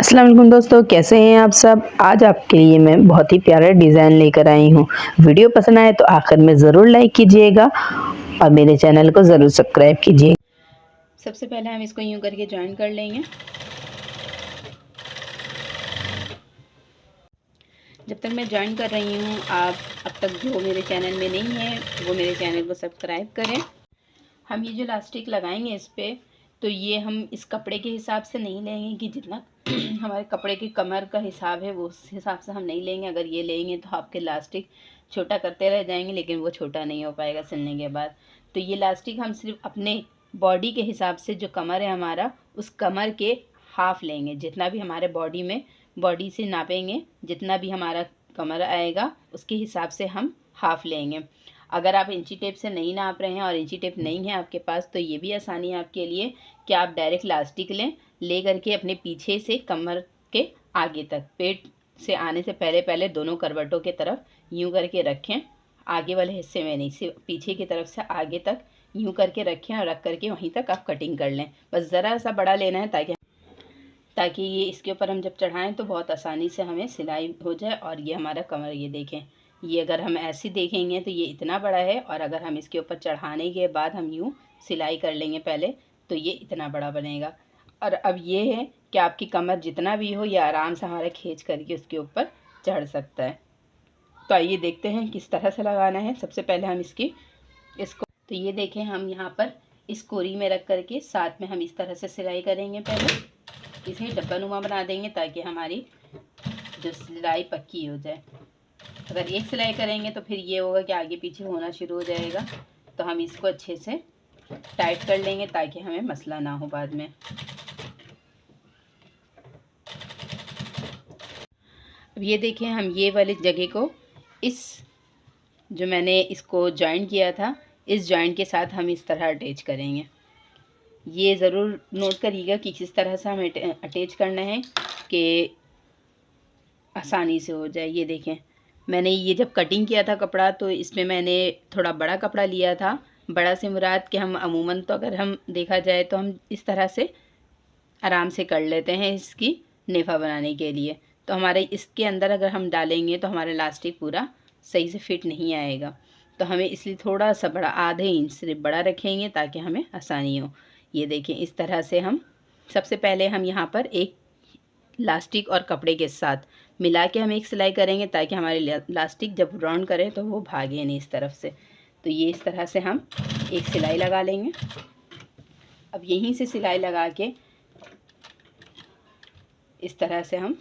अस्सलाम वालेकुम दोस्तों, कैसे हैं आप सब। आज आपके लिए मैं बहुत ही प्यारा डिज़ाइन लेकर आई हूँ। वीडियो पसंद आए तो आखिर में ज़रूर लाइक कीजिएगा और मेरे चैनल को ज़रूर सब्सक्राइब कीजिए। सबसे पहले हम इसको यूँ करके ज्वाइन कर लेंगे। जब तक मैं ज्वाइन कर रही हूँ, आप अब तक जो मेरे चैनल में नहीं है वो मेरे चैनल को सब्सक्राइब करें। हम ये जो इलास्टिक लगाएंगे इस पर, तो ये हम इस कपड़े के हिसाब से नहीं लेंगे कि जितना हमारे कपड़े की कमर का हिसाब है वो उस हिसाब से हम नहीं लेंगे। अगर ये लेंगे तो आपके इलास्टिक छोटा करते रह जाएंगे, लेकिन वो छोटा नहीं हो पाएगा सिलने के बाद। तो ये इलास्टिक हम सिर्फ अपने बॉडी के हिसाब से, जो कमर है हमारा, उस कमर के हाफ लेंगे। जितना भी हमारे बॉडी में, बॉडी से नापेंगे, जितना भी हमारा कमर आएगा उसके हिसाब से हम हाफ लेंगे। अगर आप इंची टेप से नहीं नाप रहे हैं और इंची टेप नहीं है आपके पास, तो ये भी आसानी है आपके लिए कि आप डायरेक्ट इलास्टिक ले करके अपने पीछे से कमर के आगे तक, पेट से आने से पहले पहले दोनों करवटों के तरफ यूं करके रखें। आगे वाले हिस्से में नहीं, सिर्फ पीछे की तरफ से आगे तक यूं करके रखें और रख करके वहीं तक आप कटिंग कर लें। बस ज़रा सा बड़ा लेना है ताकि ये इसके ऊपर हम जब चढ़ाएं तो बहुत आसानी से हमें सिलाई हो जाए। और ये हमारा कमर, ये देखें, ये अगर हम ऐसे देखेंगे तो ये इतना बड़ा है, और अगर हम इसके ऊपर चढ़ाने के बाद हम यूँ सिलाई कर लेंगे पहले, तो ये इतना बड़ा बनेगा। और अब ये है कि आपकी कमर जितना भी हो, ये आराम से हमारा खींच करके उसके ऊपर चढ़ सकता है। तो आइए देखते हैं किस तरह से लगाना है। सबसे पहले हम इसको तो ये देखें, हम यहाँ पर इस कोरी में रख करके साथ में हम इस तरह से सिलाई करेंगे। पहले इसे डब्बा नुमा बना देंगे ताकि हमारी जो सिलाई पक्की हो जाए। अगर एक सिलाई करेंगे तो फिर ये होगा कि आगे पीछे होना शुरू हो जाएगा। तो हम इसको अच्छे से टाइट कर लेंगे ताकि हमें मसला ना हो बाद में। अब ये देखें, हम ये वाली जगह को, इस जो मैंने इसको जॉइंट किया था, इस जॉइंट के साथ हम इस तरह अटैच करेंगे। ये ज़रूर नोट करिएगा कि किस तरह से हमें अटैच करना है कि आसानी से हो जाए। ये देखें, मैंने ये जब कटिंग किया था कपड़ा, तो इसमें मैंने थोड़ा बड़ा कपड़ा लिया था। बड़ा से मुराद कि हम अमूमन तो अगर हम देखा जाए तो हम इस तरह से आराम से कर लेते हैं इसकी नेफ़ा बनाने के लिए। तो हमारे इसके अंदर अगर हम डालेंगे तो हमारा इलास्टिक पूरा सही से फिट नहीं आएगा। तो हमें इसलिए थोड़ा सा बड़ा, आधे इंच सिर्फ बड़ा रखेंगे ताकि हमें आसानी हो। ये देखें, इस तरह से हम सबसे पहले हम यहाँ पर एक इलास्टिक और कपड़े के साथ मिला के हम एक सिलाई करेंगे ताकि हमारे इलास्टिक जब राउंड करें तो वो भागे नहीं इस तरफ से। तो ये इस तरह से हम एक सिलाई लगा लेंगे। अब यहीं से सिलाई लगा के इस तरह से हम,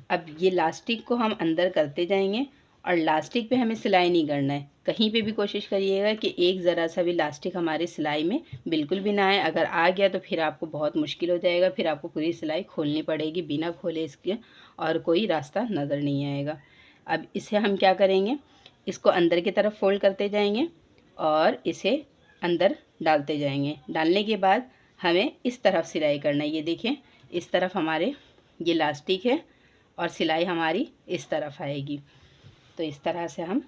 अब ये इलास्टिक को हम अंदर करते जाएंगे और इलास्टिक पे हमें सिलाई नहीं करना है। कहीं पे भी कोशिश करिएगा कि एक ज़रा सा भी इलास्टिक हमारी सिलाई में बिल्कुल भी ना आए। अगर आ गया तो फिर आपको बहुत मुश्किल हो जाएगा, फिर आपको पूरी सिलाई खोलनी पड़ेगी। बिना खोले इसके और कोई रास्ता नज़र नहीं आएगा। अब इसे हम क्या करेंगे, इसको अंदर की तरफ फोल्ड करते जाएंगे और इसे अंदर डालते जाएंगे। डालने के बाद हमें इस तरफ सिलाई करना है। ये देखें, इस तरफ हमारे ये इलास्टिक है और सिलाई हमारी इस तरफ आएगी। तो इस तरह से हम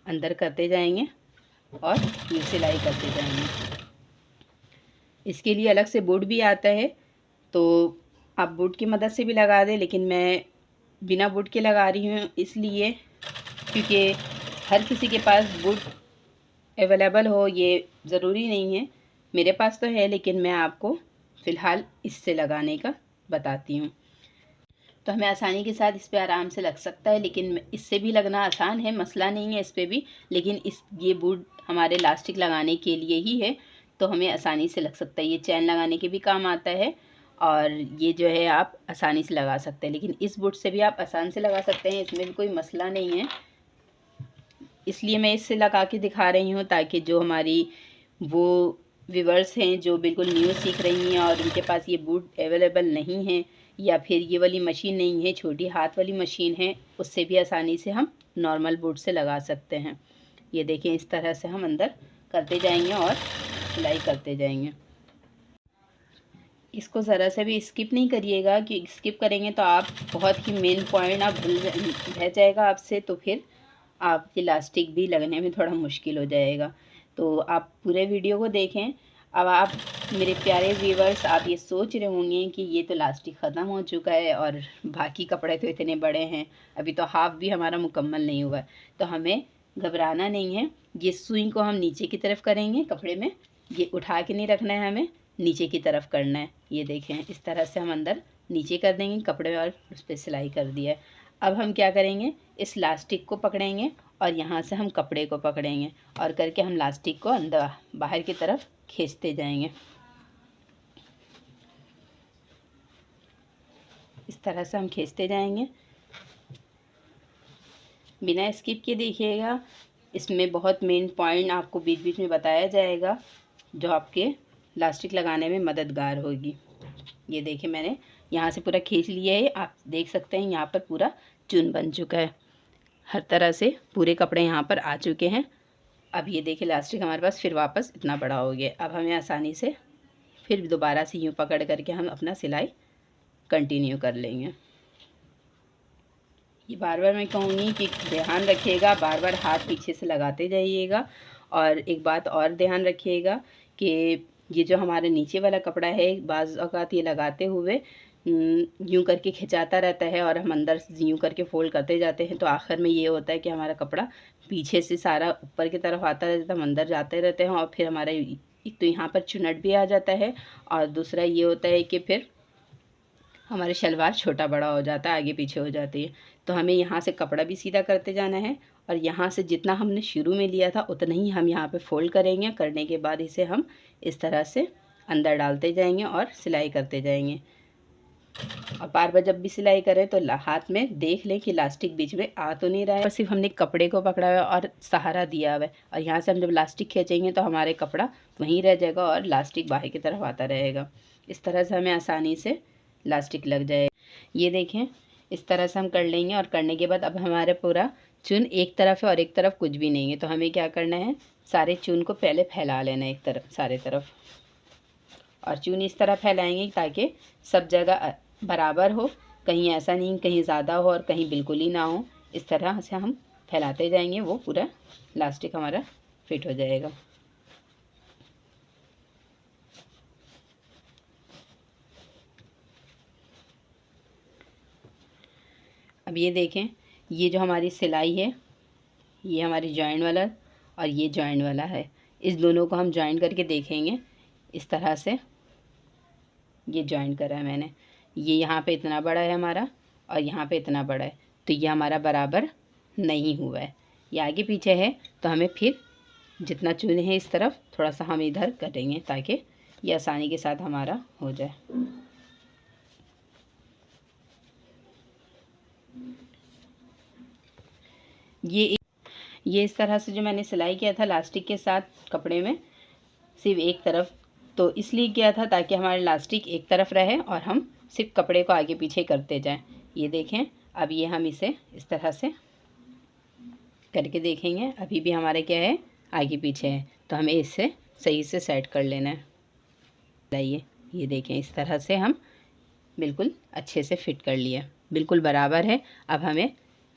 अंदर करते जाएंगे और ये सिलाई करते जाएंगे। इसके लिए अलग से बोर्ड भी आता है, तो आप बोर्ड की मदद से भी लगा दें, लेकिन मैं बिना बोर्ड के लगा रही हूँ इसलिए क्योंकि हर किसी के पास बोर्ड अवेलेबल हो ये ज़रूरी नहीं है। मेरे पास तो है, लेकिन मैं आपको फ़िलहाल इससे लगाने का बताती हूँ। तो हमें आसानी के साथ इस पर आराम से लग सकता है, लेकिन इससे भी लगना आसान है, मसला नहीं है इस पर भी। लेकिन ये बूट हमारे इलास्टिक लगाने के लिए ही है, तो हमें आसानी से लग सकता है। ये चैन लगाने के भी काम आता है और ये जो है आप आसानी से लगा सकते हैं। लेकिन इस बूट से भी आप आसान से लगा सकते हैं, इसमें भी कोई मसला नहीं है। इसलिए मैं इससे लगा के दिखा रही हूँ ताकि जो हमारी वो व्यूअर्स हैं जो बिल्कुल न्यू सीख रही हैं और उनके पास ये बूट अवेलेबल नहीं है, या फिर ये वाली मशीन नहीं है, छोटी हाथ वाली मशीन है, उससे भी आसानी से हम नॉर्मल बूट से लगा सकते हैं। ये देखें, इस तरह से हम अंदर करते जाएंगे और सिलाई करते जाएंगे। इसको ज़रा सा भी स्किप नहीं करिएगा कि स्किप करेंगे तो आप बहुत ही मेन पॉइंट आप रह जाएगा आपसे, तो फिर आप इलास्टिक भी लगने में थोड़ा मुश्किल हो जाएगा। तो आप पूरे वीडियो को देखें। अब आप मेरे प्यारे व्यूवर्स, आप ये सोच रहे होंगे कि ये तो लास्टिक ख़त्म हो चुका है और बाकी कपड़े तो इतने बड़े हैं, अभी तो हाफ भी हमारा मुकम्मल नहीं हुआ है। तो हमें घबराना नहीं है। ये सुई को हम नीचे की तरफ करेंगे कपड़े में, ये उठा के नहीं रखना है, हमें नीचे की तरफ करना है। ये देखें, इस तरह से हम अंदर नीचे कर देंगे कपड़े में और उस पर सिलाई कर दिया है। अब हम क्या करेंगे, इस लास्टिक को पकड़ेंगे और यहाँ से हम कपड़े को पकड़ेंगे और करके हम लास्टिक को अंदर बाहर की तरफ खींचते जाएंगे। इस तरह से हम खींचते जाएंगे, बिना स्किप के देखिएगा। इसमें बहुत मेन पॉइंट आपको बीच बीच में बताया जाएगा जो आपके लास्टिक लगाने में मददगार होगी। ये देखिए, मैंने यहाँ से पूरा खींच लिया है। आप देख सकते हैं यहाँ पर पूरा चून बन चुका है, हर तरह से पूरे कपड़े यहाँ पर आ चुके हैं। अब ये देखिए, लास्टिक हमारे पास फिर वापस इतना बड़ा हो गया। अब हमें आसानी से फिर दोबारा से यूँ पकड़ करके हम अपना सिलाई कंटिन्यू कर लेंगे। ये बार बार मैं कहूँगी कि ध्यान रखिएगा, बार बार हाथ पीछे से लगाते जाइएगा। और एक बात और ध्यान रखिएगा कि ये जो हमारे नीचे वाला कपड़ा है, बाज़ औक़ात ये लगाते हुए यूँ करके खिंचाता रहता है और हम अंदर यूँ करके फ़ोल्ड करते जाते हैं, तो आखिर में ये होता है कि हमारा कपड़ा पीछे से सारा ऊपर की तरफ आता रहता है, हम अंदर जाते रहते हैं और फिर हमारा एक तो यहाँ पर चुनट भी आ जाता है और दूसरा ये होता है कि फिर हमारे शलवार छोटा बड़ा हो जाता है, आगे पीछे हो जाती है। तो हमें यहाँ से कपड़ा भी सीधा करते जाना है और यहाँ से जितना हमने शुरू में लिया था उतना ही हम यहाँ पे फ़ोल्ड करेंगे। करने के बाद इसे हम इस तरह से अंदर डालते जाएंगे और सिलाई करते जाएंगे। और बार बार जब भी सिलाई करें तो हाथ में देख लें कि लास्टिक बीच में आ तो नहीं रहा है, और सिर्फ हमने कपड़े को पकड़ा हुआ है और सहारा दिया हुआ है। और यहाँ से हम जब लास्टिक खींचेंगे तो हमारे कपड़ा वहीं रह जाएगा और लास्टिक बाहर की तरफ आता रहेगा। इस तरह से हमें आसानी से लास्टिक लग जाए। ये देखें, इस तरह से हम कर लेंगे। और करने के बाद अब हमारा पूरा चून एक तरफ है और एक तरफ कुछ भी नहीं है, तो हमें क्या करना है, सारे चून को पहले फैला लेना है एक तरफ, सारे तरफ। और चून इस तरह फैलाएंगे ताकि सब जगह बराबर हो, कहीं ऐसा नहीं कहीं ज़्यादा हो और कहीं बिल्कुल ही ना हो। इस तरह से हम फैलाते जाएंगे, वो पूरा लास्टिक हमारा फिट हो जाएगा। अब ये देखें, ये जो हमारी सिलाई है, ये हमारी जॉइंट वाला और ये जॉइंट वाला है, इस दोनों को हम जॉइंट करके देखेंगे। इस तरह से ये जॉइंट करा है मैंने, ये यहाँ पे इतना बड़ा है हमारा और यहाँ पे इतना बड़ा है, तो ये हमारा बराबर नहीं हुआ है, ये आगे पीछे है। तो हमें फिर जितना चुने हैं इस तरफ थोड़ा सा हम इधर करेंगे ताकि ये आसानी के साथ हमारा हो जाए। ये इस तरह से जो मैंने सिलाई किया था लास्टिक के साथ कपड़े में, सिर्फ एक तरफ, तो इसलिए किया था ताकि हमारा लास्टिक एक तरफ रहे और हम सिर्फ कपड़े को आगे पीछे करते जाएं। ये देखें, अब ये हम इसे इस तरह से करके देखेंगे, अभी भी हमारे क्या है, आगे पीछे है, तो हमें इसे सही से सेट कर लेना है। लाइए, ये देखें, इस तरह से हम बिल्कुल अच्छे से फिट कर लिया, बिल्कुल बराबर है। अब हमें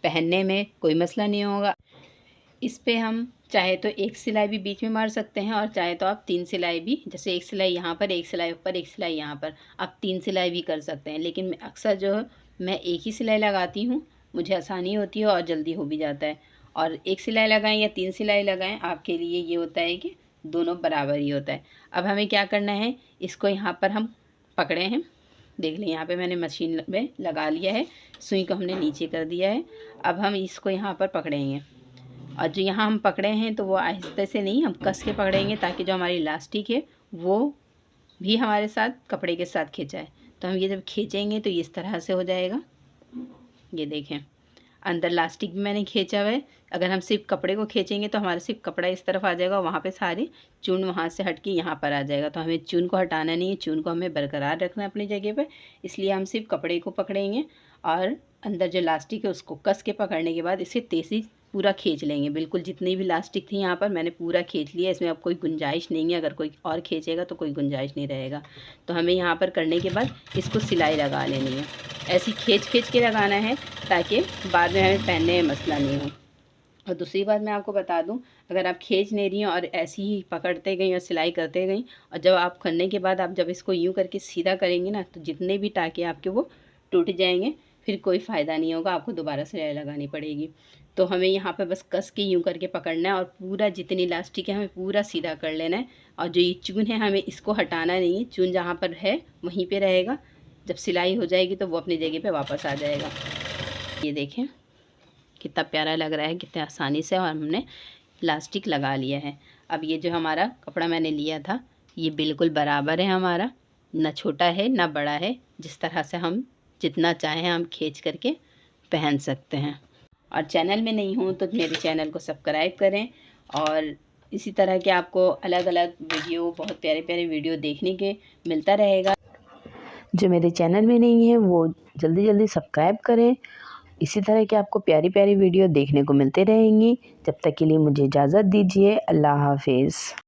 पहनने में कोई मसला नहीं होगा। इस पे हम चाहे तो एक सिलाई भी बीच में मार सकते हैं और चाहे तो आप 3 सिलाई भी, जैसे एक सिलाई यहाँ पर, एक सिलाई ऊपर, एक सिलाई यहाँ पर, आप 3 सिलाई भी कर सकते हैं। लेकिन अक्सर जो है मैं एक ही सिलाई लगाती हूँ, मुझे आसानी होती है और जल्दी हो भी जाता है। और एक सिलाई लगाएं या 3 सिलाई लगाएं, आपके लिए ये होता है कि दोनों बराबर ही होता है। अब हमें क्या करना है, इसको यहाँ पर हम पकड़े हैं, देख लें, यहाँ पे मैंने मशीन में लगा लिया है, सुई को हमने नीचे कर दिया है। अब हम इसको यहाँ पर पकड़ेंगे और जो यहाँ हम पकड़े हैं तो वो आहिस्ते से नहीं, हम कस के पकड़ेंगे ताकि जो हमारी इलास्टिक है वो भी हमारे साथ कपड़े के साथ खींचाए। तो हम ये जब खींचेंगे तो इस तरह से हो जाएगा। ये देखें, अंदर लास्टिक भी मैंने खींचा हुआ है। अगर हम सिर्फ कपड़े को खींचेंगे तो हमारा सिर्फ कपड़ा इस तरफ आ जाएगा, वहाँ पे सारे चून वहाँ से हट के यहाँ पर आ जाएगा। तो हमें चून को हटाना नहीं है, चून को हमें बरकरार रखना है अपनी जगह पर। इसलिए हम सिर्फ कपड़े को पकड़ेंगे और अंदर जो लास्टिक है उसको कस के पकड़ने के बाद इसे तेज़ी पूरा खींच लेंगे। बिल्कुल जितनी भी लास्टिक थी यहाँ पर मैंने पूरा खींच लिया, इसमें अब कोई गुंजाइश नहीं है, अगर कोई और खींचेगा तो कोई गुंजाइश नहीं रहेगा। तो हमें यहाँ पर करने के बाद इसको सिलाई लगा लेनी है, ऐसी खींच खींच के लगाना है ताकि बाद में हमें पहनने में मसला नहीं हो। और दूसरी बात मैं आपको बता दूं, अगर आप खींच नहीं रही हैं और ऐसे ही पकड़ते गई और सिलाई करते गई, और जब आप करने के बाद आप जब इसको यूँ करके सीधा करेंगी ना, तो जितने भी टाँके आपके वो टूट जाएंगे, फिर कोई फ़ायदा नहीं होगा, आपको दोबारा सिलाई लगानी पड़ेगी। तो हमें यहाँ पे बस कस के यूँ करके पकड़ना है और पूरा जितनी इलास्टिक है हमें पूरा सीधा कर लेना है। और जो ये चून है हमें इसको हटाना नहीं है, चून जहाँ पर है वहीं पे रहेगा। जब सिलाई हो जाएगी तो वो अपनी जगह पे वापस आ जाएगा। ये देखें कितना प्यारा लग रहा है, कितने आसानी से और हमने इलास्टिक लगा लिया है। अब ये जो हमारा कपड़ा मैंने लिया था ये बिल्कुल बराबर है हमारा, ना छोटा है ना बड़ा है। जिस तरह से हम जितना चाहें हम खींच करके पहन सकते हैं। और चैनल में नहीं हो तो मेरे चैनल को सब्सक्राइब करें, और इसी तरह के आपको अलग अलग वीडियो, बहुत प्यारे प्यारे वीडियो देखने के मिलता रहेगा। जो मेरे चैनल में नहीं है वो जल्दी जल्दी सब्सक्राइब करें। इसी तरह के आपको प्यारी प्यारी वीडियो देखने को मिलते रहेंगी। जब तक के लिए मुझे इजाज़त दीजिए। अल्लाह हाफिज़।